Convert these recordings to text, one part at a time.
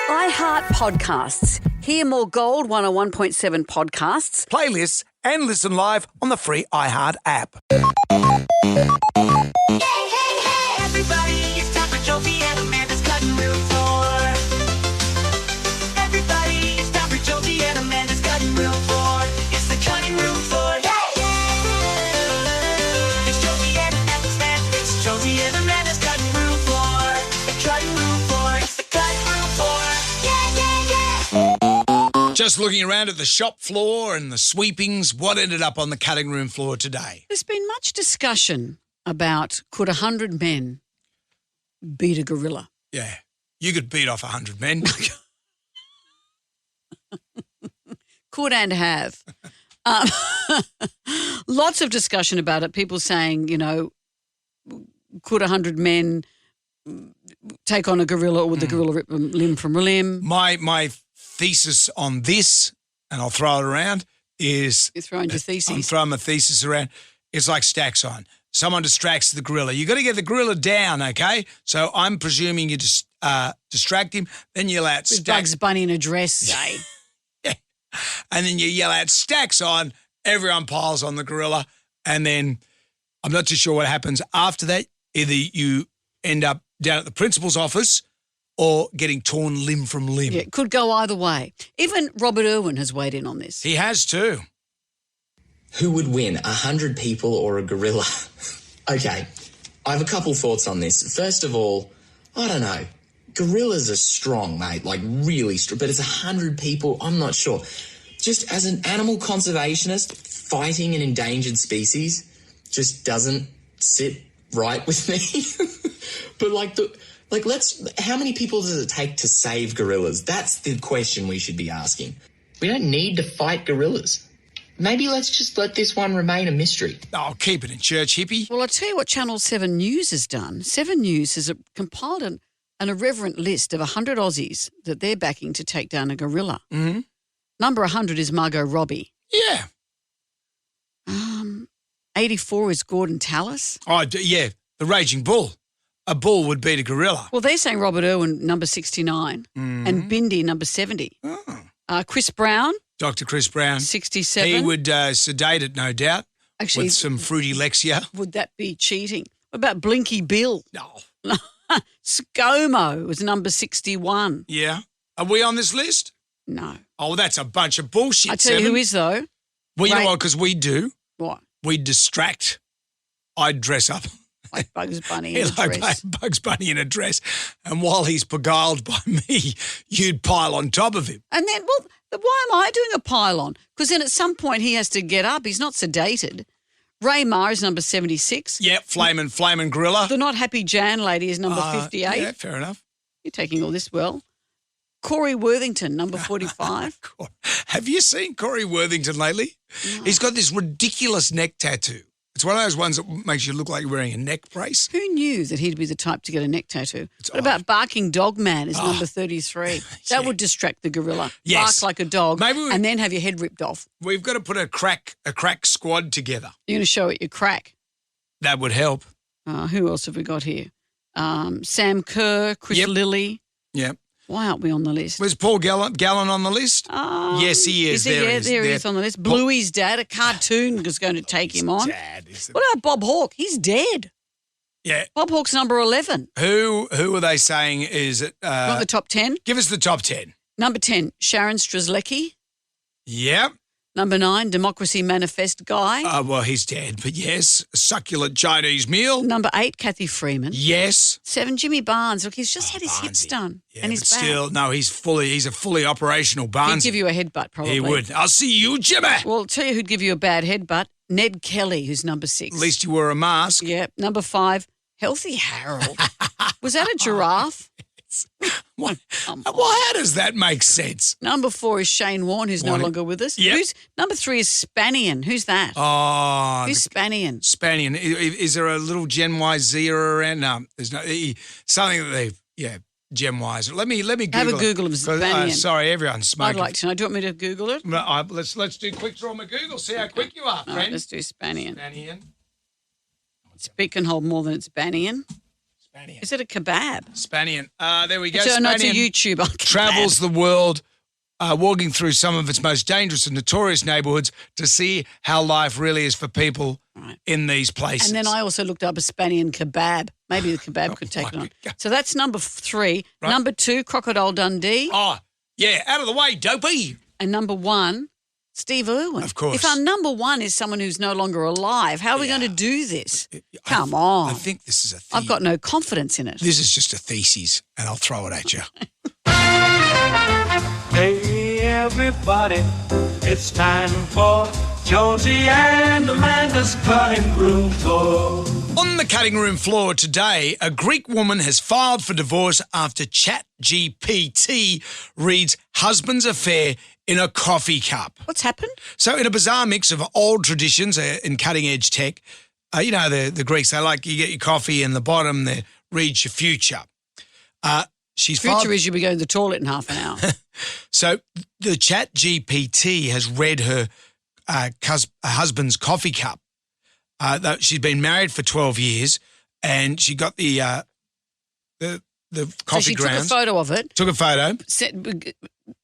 iHeart Podcasts. Hear more Gold 101.7 podcasts, playlists, and listen live on the free iHeart app. Everybody, it's time for Jonesy and Amanda's cutting room floor. Everybody, it's time for Jonesy and Amanda's cutting room floor. It's the cutting room floor. It's Jonesy and Amanda's man. It's Jonesy and Amanda's cutting room floor. The cutting room floor. It's the cutting room floor. Just looking around at the shop floor and the sweepings, what ended up on the cutting room floor today? There's been much discussion about could 100 men beat a gorilla? Yeah, you could beat off 100 men. Could and have. Lots of discussion about it. People saying, could 100 men take on a gorilla, or would the gorilla rip a limb from a limb? My thesis on this, and I'll throw it around, is... You're throwing your thesis. I'm throwing my thesis around. It's like stacks on. Someone distracts the gorilla. You got to get the gorilla down, okay? So I'm presuming you just distract him, then you yell out With stacks. Bugs Bunny in a dress, say. Yeah. And then you yell out stacks on, everyone piles on the gorilla, and then I'm not too sure what happens after that. Either you end up down at the principal's office or getting torn limb from limb. Yeah, it could go either way. Even Robert Irwin has weighed in on this. He has too. Who would win, 100 people or a gorilla? Okay, I have a couple thoughts on this. First of all, I don't know. Gorillas are strong, mate, like really strong. But it's 100 people, I'm not sure. Just as an animal conservationist, fighting an endangered species just doesn't sit right with me. But how many people does it take to save gorillas? That's the question we should be asking. We don't need to fight gorillas. Maybe let's just let this one remain a mystery. Oh, keep it in church, hippie. Well, I'll tell you what Channel 7 News has done. 7 News has compiled an irreverent list of 100 Aussies that they're backing to take down a gorilla. Mm-hmm. Number 100 is Margot Robbie. Yeah. 84 is Gordon Tallis. Oh, yeah, the raging bull. A bull would beat a gorilla. Well, they're saying Robert Irwin, number 69, and Bindi, number 70. Oh. Chris Brown. Dr. Chris Brown. 67. He would sedate it, no doubt, Actually, with some fruity Lexia. Would that be cheating? What about Blinky Bill? No. ScoMo was number 61. Yeah. Are we on this list? No. Oh, that's a bunch of bullshit, I tell you Seven. who is, though. Well, you know what, because we do. What? We distract. I'd dress up. Like Bugs Bunny in a like dress. Bugs Bunny in a dress. And while he's beguiled by me, you'd pile on top of him. And then, well, why am I doing a pylon? Because then at some point he has to get up. He's not sedated. Ray Maher is number 76. Yep, flaming gorilla. The Not Happy Jan lady is number 58. Yeah, fair enough. You're taking all this well. Corey Worthington, number 45. Have you seen Corey Worthington lately? No. He's got this ridiculous neck tattoo. It's one of those ones that makes you look like you're wearing a neck brace. Who knew that he'd be the type to get a neck tattoo? What about Barking Dog Man is number 33? That would distract the gorilla. Yes. Bark like a dog and then have your head ripped off. We've got to put a crack squad together. You're going to show it your crack. That would help. Who else have we got here? Sam Kerr, Chris Lilly. Yep. Why aren't we on the list? Was Paul Gallen on the list? Yes, he is. There he is on the list. Bluey's dad, a cartoon, was going to take him on. What about Bob Hawke? He's dead. Yeah. Bob Hawke's number 11. Who are they saying is it? Not the top 10? Give us the top 10. Number 10, Sharon Strzelecki. Yep. Number 9, Democracy Manifest guy. Well, he's dead, but yes. A succulent Chinese meal. Number 8, Kathy Freeman. Yes. 7, Jimmy Barnes. Look, he's just had his hips done. Yeah, and he's but back. still, no, he's a fully operational Barnes. He'd give you a headbutt, probably. He would. I'll see you, Jimmy. Well, I'll tell you who'd give you a bad headbutt. Ned Kelly, who's number 6. At least you wore a mask. Yep. Number 5, Healthy Harold. Was that a giraffe? Well, how does that make sense? Number 4 is Shane Warne, who's no longer with us. Yep. Number 3 is Spanian. Who's that? Oh. Who's Spanian? Spanian. Is there a little Gen Y Z around? No, there's no. Something that Gen Y's. Let me Google Have a Google of Spanian. Sorry, everyone's smoking. I'd like to know. Do you want me to Google it? Let's do quick draw my Google. See how quick you are, friend. Right, let's do Spanian. Spanian. Speak can hold more than it's Spanian. Spanian. Is it a kebab? Spanian. There we go. No, it's a Spanian YouTuber. travels the world, walking through some of its most dangerous and notorious neighbourhoods to see how life really is for people in these places. And then I also looked up a Spanian kebab. Maybe the kebab could take it on. God. So that's number 3. Right. Number 2, Crocodile Dundee. Oh, yeah, out of the way, dopey. And number 1, Steve Irwin. Of course. If our number 1 is someone who's no longer alive, how are we going to do this? Come I on. think this is a thesis. I've got no confidence in it. This is just a thesis, and I'll throw it at you. Hey everybody, it's time for Jonesy and Amanda's cutting room tour. On the cutting room floor today, a Greek woman has filed for divorce after ChatGPT reads husband's affair in a coffee cup. What's happened? So in a bizarre mix of old traditions in cutting-edge tech, the Greeks, they like you get your coffee in the bottom, they reads your future. Future is you'll be going to the toilet in half an hour. So the ChatGPT has read her husband's coffee cup. She's been married for 12 years, and she got the coffee So she grounds. took a photo of it, Took a photo.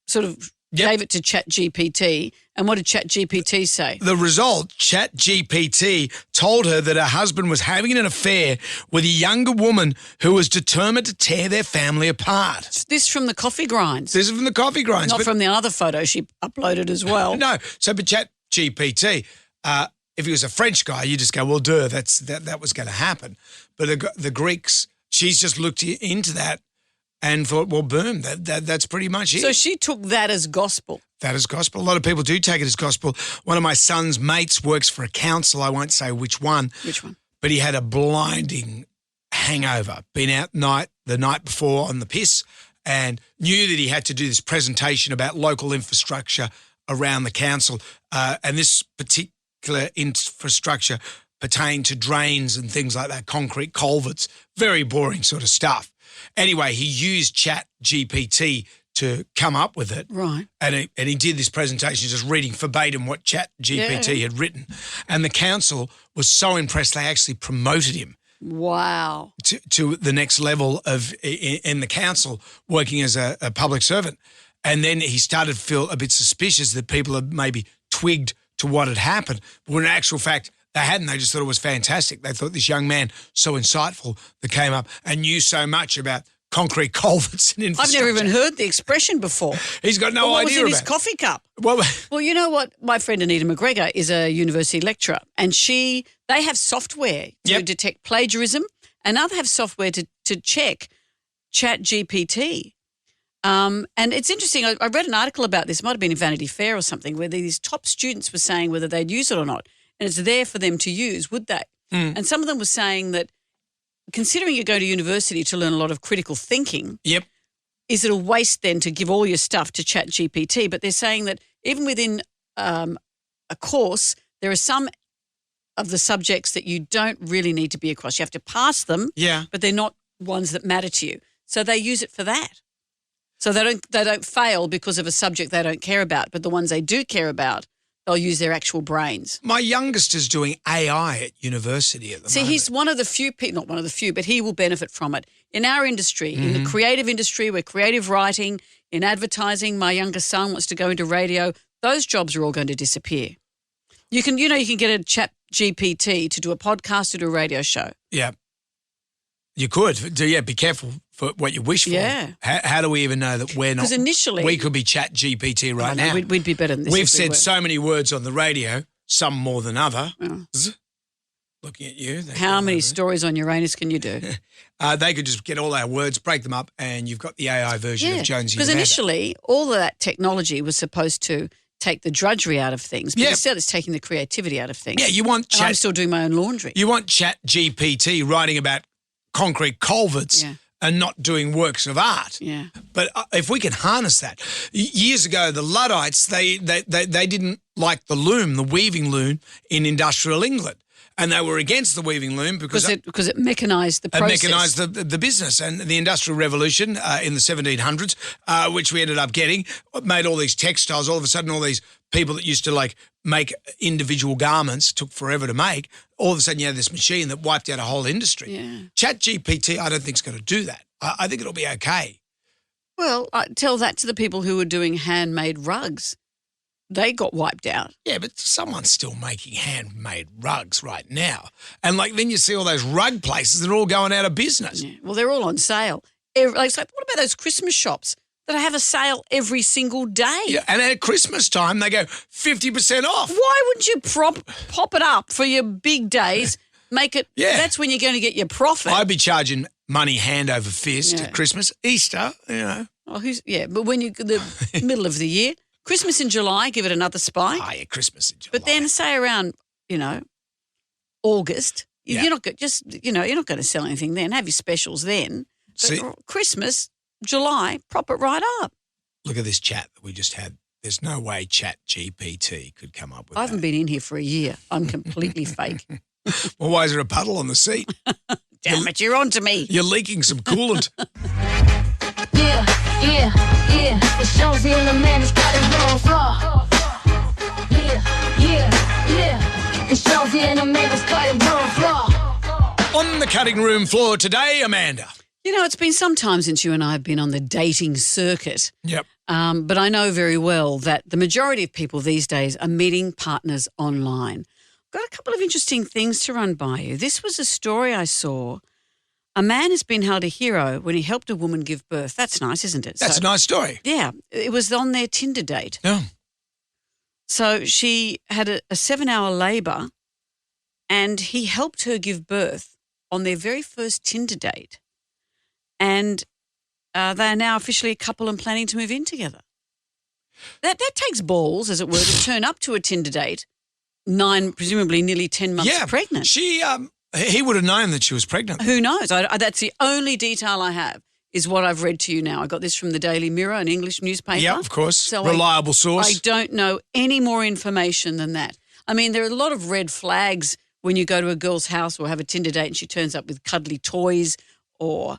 sort of gave it to ChatGPT, and what did ChatGPT say? The result, ChatGPT told her that her husband was having an affair with a younger woman who was determined to tear their family apart. This from the coffee grinds, This is from the coffee grinds. not but- from the other photo she uploaded as well. No, but ChatGPT, if he was a French guy, you just go, well, duh, that was going to happen. But the Greeks, she's just looked into that and thought, well, boom, that's pretty much it. So she took that as gospel. That is gospel. A lot of people do take it as gospel. One of my son's mates works for a council. I won't say which one. Which one? But he had a blinding hangover, been out the night before on the piss, and knew that he had to do this presentation about local infrastructure around the council. And this particular infrastructure pertained to drains and things like that, concrete culverts, very boring sort of stuff. Anyway, he used ChatGPT to come up with it. Right. And he did this presentation just reading verbatim what ChatGPT had written. And the council was so impressed they actually promoted him Wow. to the next level in the council, working as a public servant. And then he started to feel a bit suspicious that people had maybe twigged to what had happened. But in actual fact, they hadn't. They just thought it was fantastic. They thought this young man, so insightful, that came up and knew so much about concrete culverts and I've infrastructure. never even heard the expression before. He's got no What was idea in about his coffee cup? it. Well, Well, you know what? My friend Anita McGregor is a university lecturer, and they have software to Yep. detect plagiarism, and now they have software to check ChatGPT. And it's interesting. I read an article about this. It might have been in Vanity Fair or something, where these top students were saying whether they'd use it or not, and it's there for them to use. Would they? And some of them were saying that, considering you go to university to learn a lot of critical thinking, yep. is it a waste then to give all your stuff to ChatGPT? But they're saying that even within a course, there are some of the subjects that you don't really need to be across. You have to pass them, Yeah. but they're not ones that matter to you. So they use it for that. So they don't fail because of a subject they don't care about, but the ones they do care about, they'll use their actual brains. My youngest is doing AI at university at the See, moment. he's one of the few people, not one of the few, but he will benefit from it. In our industry, in the creative industry, where creative writing, in advertising, my younger son wants to go into radio, those jobs are all going to disappear. You can get a chat GPT to do a podcast, to do a radio show. Yeah. You could. Be careful for what you wish for. Yeah. How do we even know that we're not? Because initially... we could be Chat GPT right now. We'd be better than this. We've if we said were. so many words on the radio, some more than other. Yeah. Looking at you. How many stories on Uranus can you do? They could just get all our words, break them up, and you've got the AI version of Jonesy because Amanda. initially all of that technology was supposed to take the drudgery out of things, but Yep. instead it's taking the creativity out of things. Yeah, you want And I'm still doing my own laundry. You want Chat GPT writing about concrete culverts Yeah. and not doing works of art. Yeah. But if we can harness that, years ago the Luddites they didn't like the loom, the weaving loom in industrial England, and they were against the weaving loom because it mechanised the process. mechanised the business. And the Industrial Revolution in the 1700s, which we ended up getting, made all these textiles. All of a sudden, all these people that used to like make individual garments, took forever to make. All of a sudden you have this machine that wiped out a whole industry. Yeah. ChatGPT, I don't think is going to do that. I think it'll be okay. Well, tell that to the people who were doing handmade rugs. They got wiped out. Yeah, but someone's still making handmade rugs right now. And then you see all those rug places that are all going out of business. Yeah. Well, they're all on sale. What about those Christmas shops that have a sale every single day? Yeah, and at Christmas time, they go 50% off. Why wouldn't you pop it up for your big days? Make it. Yeah. That's when you're going to get your profit. I'd be charging money hand over fist at Christmas, Easter, Oh, but when you the middle of the year, Christmas in July, give it another spike. Oh, yeah, Christmas in July. But then say around, August, you're not going to sell anything then. Have your specials then. But See, Christmas, July, prop it right up. look at this chat that we just had. There's no way ChatGPT could come up with I haven't been in here for a year. I'm completely fake. Well, why is there a puddle on the seat? Damn it, you're on to me. You're leaking some coolant. Yeah. It's Jonesy Amanda's got it wrong. Yeah. It's Jonesy Amanda's got it wrong. On the cutting room floor today, Amanda. It's been some time since you and I have been on the dating circuit. Yep. But I know very well that the majority of people these days are meeting partners online. Got a couple of interesting things to run by you. This was a story I saw. A man has been held a hero when he helped a woman give birth. That's nice, isn't it? That's a nice story. Yeah. It was on their Tinder date. Yeah. So she had a 7-hour labour and he helped her give birth on their very first Tinder date. And they are now officially a couple and planning to move in together. That takes balls, as it were, to turn up to a Tinder date, presumably nearly 10 months pregnant. He would have known that she was pregnant. Who knows? That's the only detail I have is what I've read to you now. I got this from the Daily Mirror, an English newspaper. Yeah, of course. So reliable source. I don't know any more information than that. I mean, there are a lot of red flags when you go to a girl's house or have a Tinder date and she turns up with cuddly toys or,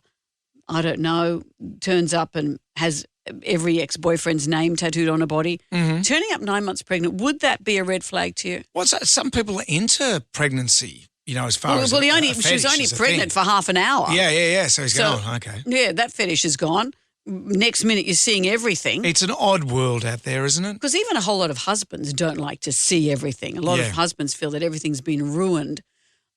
I don't know, turns up and has every ex-boyfriend's name tattooed on her body. Mm-hmm. Turning up 9 months pregnant, would that be a red flag to you? Well, some people are into pregnancy, as far as she was only pregnant for half an hour. Yeah. So he's going, okay. Yeah, that fetish is gone. Next minute you're seeing everything. It's an odd world out there, isn't it? Because even a whole lot of husbands don't like to see everything. A lot of husbands feel that everything's been ruined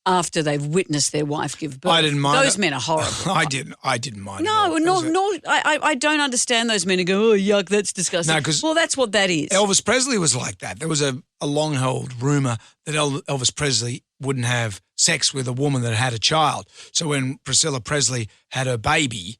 after they've witnessed their wife give birth. I didn't mind. Those men are horrible. I didn't mind. No, I don't understand those men who go, oh, yuck, that's disgusting. No, 'cause well, that's what that is. Elvis Presley was like that. There was a long-held rumour that Elvis Presley wouldn't have sex with a woman that had a child. So when Priscilla Presley had her baby,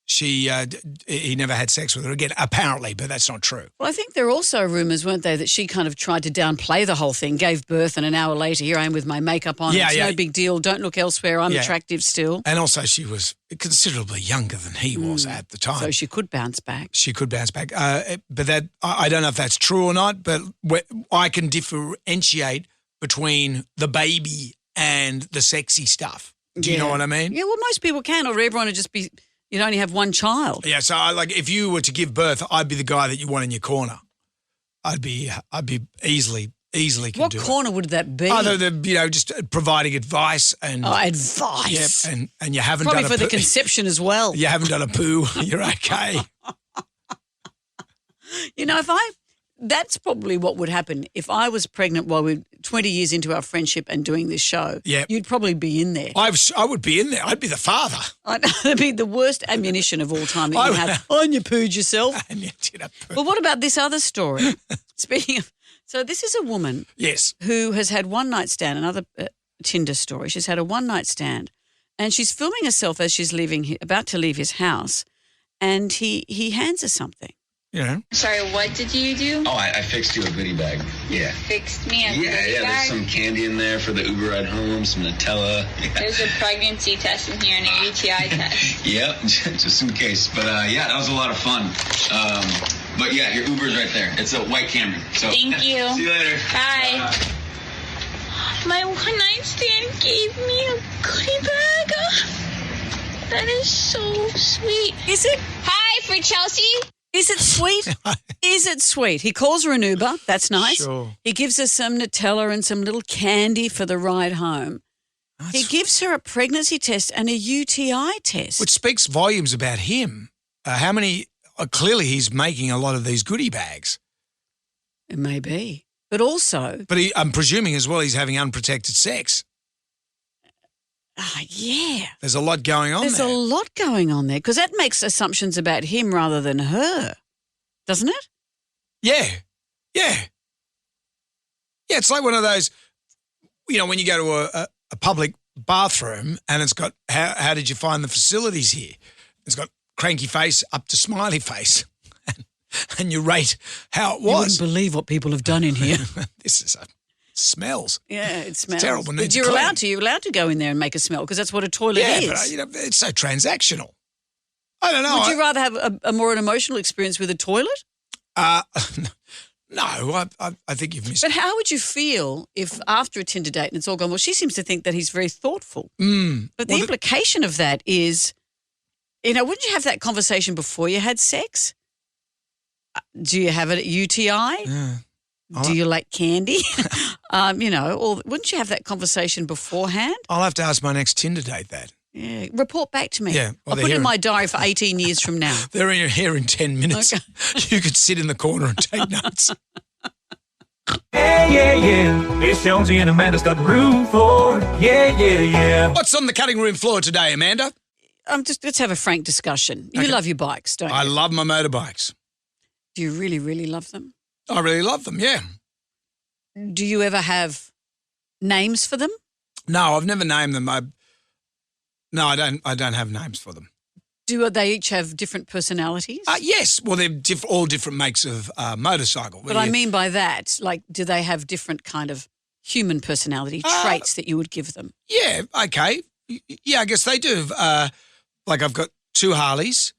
he never had sex with her again, apparently, but that's not true. Well, I think there are also rumours, weren't they, that she kind of tried to downplay the whole thing, gave birth, and an hour later, here I am with my makeup on. It's no big deal. Don't look elsewhere. I'm attractive still. And also she was considerably younger than he was at the time. So she could bounce back. But that I don't know if that's true or not, but I can differentiate between the baby and the sexy stuff. Do you know what I mean? Yeah, well, most people can, or everyone would just be... You'd only have one child. Yeah, so if you were to give birth, I'd be the guy that you want in your corner. I'd be easily can what do it. What corner would that be? Just providing advice and advice. Yep, and you haven't probably done a for the conception as well. You haven't done a poo. You're okay. That's probably what would happen if I was pregnant while we're 20 years into our friendship and doing this show. Yeah, you'd probably be in there. I would be in there. I'd be the father. It'd be the worst ammunition of all time that you have. And you pooed yourself. And you did a poo. Well, what about this other story? Speaking of, so this is a woman. Yes. Who has had one night stand. Another Tinder story. She's had a one night stand, and she's filming herself as she's about to leave his house, and he hands her something. Yeah. Sorry, what did you do? Oh, I fixed you a goodie bag. Yeah. Fixed me a goodie bag? There's some candy in there for the Uber ride home, some Nutella. Yeah. There's a pregnancy test in here and a UTI test. Yep, just in case. But that was a lot of fun. But yeah, your Uber's right there. It's a white Camry. So thank you. See you later. Bye. My one night stand gave me a goodie bag. That is so sweet. Is it? Hi, for Chelsea. Is it sweet? Is it sweet? He calls her an Uber. That's nice. Sure. He gives her some Nutella and some little candy for the ride home. He gives her a pregnancy test and a UTI test. Which speaks volumes about him. Clearly he's making a lot of these goodie bags. It may be. But also... But I'm presuming as well he's having unprotected sex. Yeah. There's a lot going on There's there. a lot going on there because that makes assumptions about him rather than her, doesn't it? Yeah. Yeah. Yeah, it's like one of those, when you go to a public bathroom and it's got, how did you find the facilities here? It's got cranky face up to smiley face. And you rate how it was. You wouldn't believe what people have done in here. This is smells. Yeah, it smells. It's terrible. But you're allowed to go in there and make a smell because that's what a toilet is. Yeah, but it's so transactional. I don't know. Would you rather have a more an emotional experience with a toilet? No, I think you've missed. But how would you feel if after a Tinder date and it's all gone, well, she seems to think that he's very thoughtful. But the implication of that is, wouldn't you have that conversation before you had sex? Do you have it at UTI? Yeah. Do you like candy? Or wouldn't you have that conversation beforehand? I'll have to ask my next Tinder date that. Yeah, report back to me. Yeah, I'll put it in my diary for 18 years from now. They're in your hair in 10 minutes. Okay. You could sit in the corner and take notes. Yeah. It's Jonesy and Amanda's got room for it. Yeah. What's on the cutting room floor today, Amanda? Let's have a frank discussion. You love your bikes, don't you? I love my motorbikes. Do you really, really love them? I really love them, yeah. Do you ever have names for them? No, I've never named them. I don't have names for them. Do they each have different personalities? Yes. Well, they're all different makes of motorcycle. But I mean by that, do they have different kind of human personality traits that you would give them? Yeah, okay. Yeah, I guess they do. I've got 2 Harleys,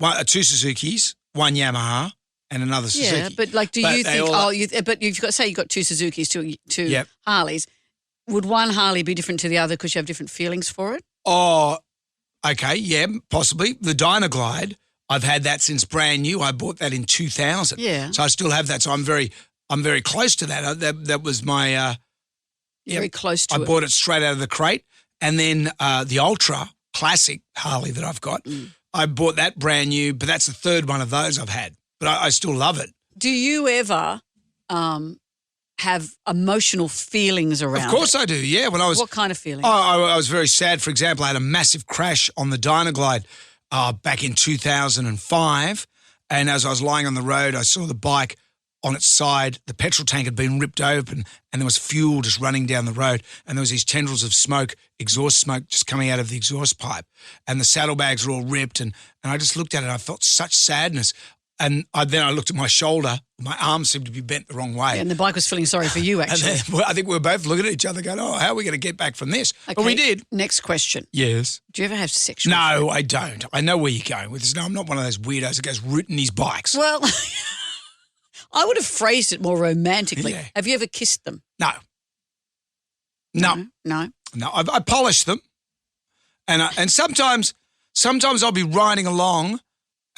2 Suzukis, 1 Yamaha, and another Suzuki. Yeah, but do you think? But you've got 2 Suzukis, 2 Harleys. Would one Harley be different to the other because you have different feelings for it? Oh, okay, yeah, possibly. The Dynaglide, I've had that since brand new. I bought that in 2000. Yeah. So I still have that. So I'm very close to that. That was my very close to I it. bought it straight out of the crate. And then the Ultra Classic Harley that I've got, I bought that brand new, but that's the 3rd one of those I've had. But I still love it. Do you ever have emotional feelings around Of course it? I do, yeah. What kind of feelings? I was very sad. For example, I had a massive crash on the Dynaglide back in 2005. And as I was lying on the road, I saw the bike on its side. The petrol tank had been ripped open and there was fuel just running down the road. And there was these tendrils of smoke, exhaust smoke just coming out of the exhaust pipe. And the saddlebags were all ripped. And I just looked at it and I felt such sadness. And then I looked at my shoulder. My arm seemed to be bent the wrong way. Yeah, and the bike was feeling sorry for you, actually. And then, I think we were both looking at each other going, how are we going to get back from this? Okay, But we did. Next question. Yes. Do you ever have sexual? No, I don't. I know where you're going with this. No, I'm not one of those weirdos that goes rooting his bikes. Well, I would have phrased it more romantically. Yeah. Have you ever kissed them? No. No. I polish them. And sometimes I'll be riding along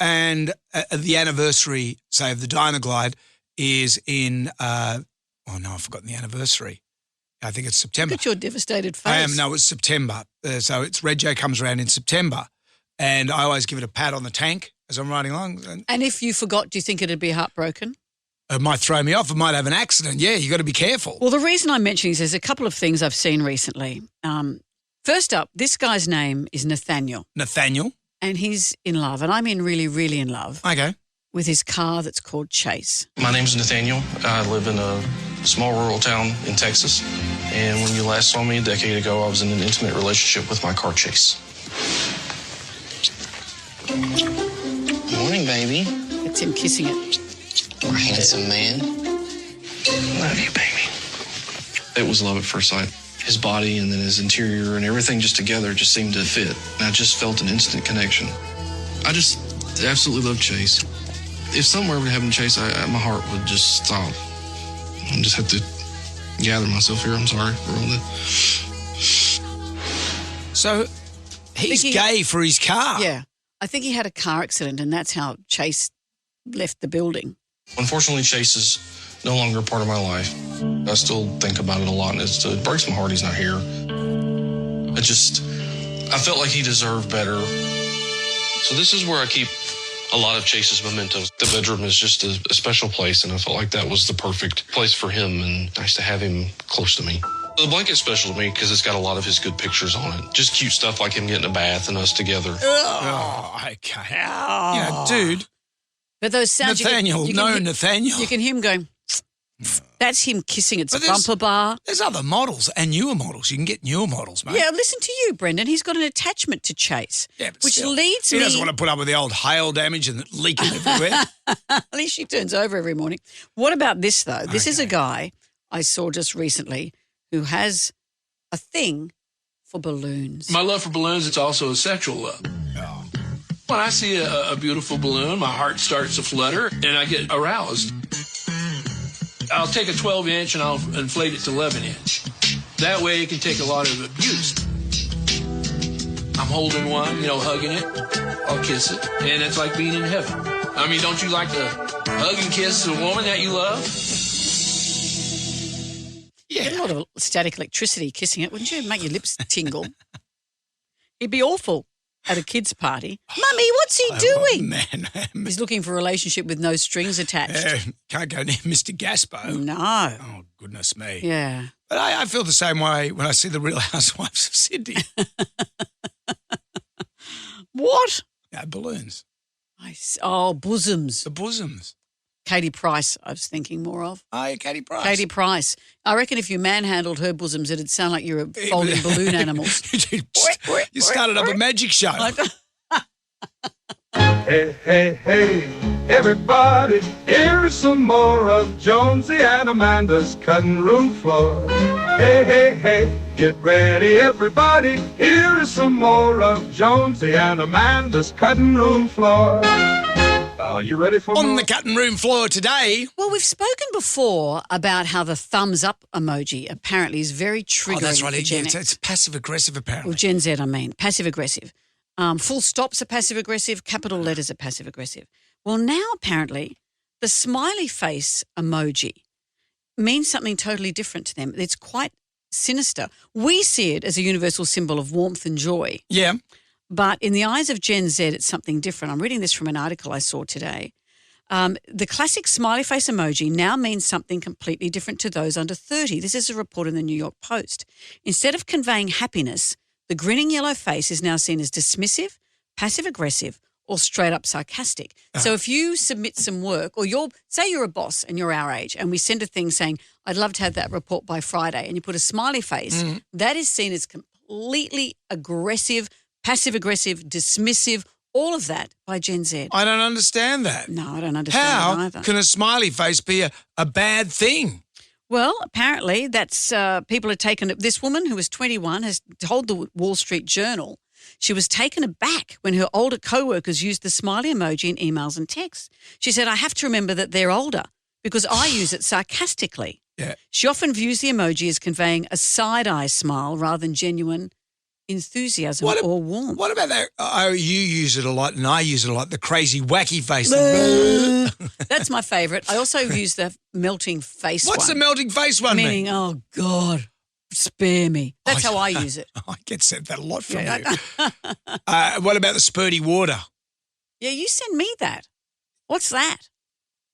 and the anniversary, say, of the Dynaglide is in, I've forgotten the anniversary. I think it's September. Look at your devastated face. It's September. So it's Rego comes around in September. And I always give it a pat on the tank as I'm riding along. And if you forgot, do you think it'd be heartbroken? It might throw me off. It might have an accident. Yeah, you got to be careful. Well, the reason I'm mentioning this is a couple of things I've seen recently. First up, this guy's name is Nathaniel. Nathaniel. And he's in love, and I mean really, really in love, Okay. with his car that's called Chase. My name's Nathaniel. I live in a small rural town in Texas. And when you last saw me a decade ago, I was in an intimate relationship with my car Chase. Morning, baby. It's him kissing it. Our handsome man. Love you, baby. It was love at first sight. His body and then his interior and everything just together just seemed to fit. And I just felt an instant connection. I just absolutely love Chase. If something were ever to happen to Chase, my heart would just stop. I just have to gather myself here. I'm sorry for all that. So he's Vicky- gay for his car. Yeah. I think he had a car accident, and that's how Chase left the building. Unfortunately, Chase is no longer a part of my life. I still think about it a lot, and it breaks my heart he's not here. I felt like he deserved better. So this is where I keep a lot of Chase's mementos. The bedroom is just a special place, and I felt like that was the perfect place for him, and nice to have him close to me. The blanket's special to me because it's got a lot of his good pictures on it. Just cute stuff like him getting a bath and us together. Oh, okay. You know, dude. But those sounds, Nathaniel, Nathaniel. You can hear him going, that's him kissing its But bumper bar. There's other models and newer models. You can get newer models, mate. Yeah, listen to you, Brendan. He's got an attachment to Chase, Yeah, but which still, leads he me... doesn't want to put up with the old hail damage and it leaking everywhere. At least she turns over every morning. What about this, though? This is a guy I saw just recently who has a thing for balloons. My love for balloons, it's also a sexual love. Oh. When I see a beautiful balloon, my heart starts to flutter and I get aroused. I'll take a 12-inch and I'll inflate it to 11-inch. That way it can take a lot of abuse. I'm holding one, hugging it. I'll kiss it. And it's like being in heaven. I mean, don't you like to hug and kiss a woman that you love? Get a lot of static electricity kissing it, wouldn't you? Make your lips tingle. He'd be awful at a kid's party. Mummy, what's he doing? Man. He's looking for a relationship with no strings attached. Can't go near Mr. Gaspo. No. Oh, goodness me. Yeah. But I feel the same way when I see the Real Housewives of Sydney. What? Yeah, balloons. Bosoms. The bosoms. Katie Price, I was thinking more of. Oh, yeah, Katie Price. Katie Price. I reckon if you manhandled her bosoms, it'd sound like you're folding balloon animals. You started up a magic show. Hey, hey, hey, everybody, here's some more of Jonesy and Amanda's cutting room floor. Hey, hey, hey, get ready, everybody, here is some more of Jonesy and Amanda's cutting room floor. Are you ready for On more? the cutting room floor today. Well, we've spoken before about how the thumbs up emoji apparently is very triggering. Oh, that's right. for Gen It's passive-aggressive, apparently. Well, Gen Z, I mean, passive-aggressive. Full stops are passive-aggressive, capital letters are passive-aggressive. Well, now apparently the smiley face emoji means something totally different to them. It's quite sinister. We see it as a universal symbol of warmth and joy. Yeah. But in the eyes of Gen Z, it's something different. I'm reading this from an article I saw today. The classic smiley face emoji now means something completely different to those under 30. This is a report in the New York Post. Instead of conveying happiness, the grinning yellow face is now seen as dismissive, passive-aggressive, or straight up sarcastic. So if you submit some work, or say you're a boss and you're our age, and we send a thing saying, I'd love to have that report by Friday, and you put a smiley face, that is seen as completely aggressive, passive-aggressive, dismissive, all of that by Gen Z. I don't understand that. No, I don't understand it How either. can a smiley face be a bad thing? Well, apparently that's people had taken it. This woman who was 21 has told the Wall Street Journal she was taken aback when her older co-workers used the smiley emoji in emails and texts. She said, I have to remember that they're older because I use it sarcastically. Yeah. She often views the emoji as conveying a side-eye smile rather than genuine enthusiasm or warmth. What about that? Oh, you use it a lot and I use it a lot, the crazy wacky face. That's my favourite. I also use the melting face What's one. the melting face one Meaning, mean? oh, God, spare me. That's how I use it. I get sent that a lot from you. What about the spurty water? Yeah, you send me that. What's that?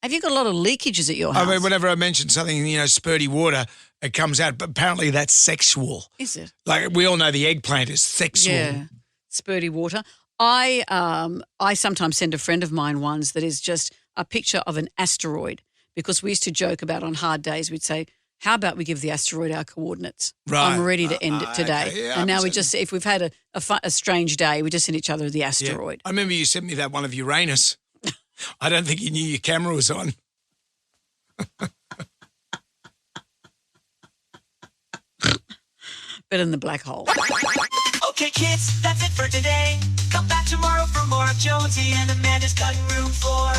Have you got a lot of leakages at your house? I mean, whenever I mention something, spurty water, it comes out. But apparently that's sexual. Is it? Like we all know the eggplant is sexual. Yeah, spurty water. I sometimes send a friend of mine ones that is just a picture of an asteroid because we used to joke about on hard days, we'd say, how about we give the asteroid our coordinates? Right. I'm ready to end it today. Okay, yeah, and now we absolutely. just, if we've had a strange day, we just send each other the Yeah. asteroid. I remember you sent me that one of Uranus. I don't think you knew your camera was on. Better than the black hole. Okay, kids, that's it for today. Come back tomorrow for more of Jonesy and Amanda's cutting room floor.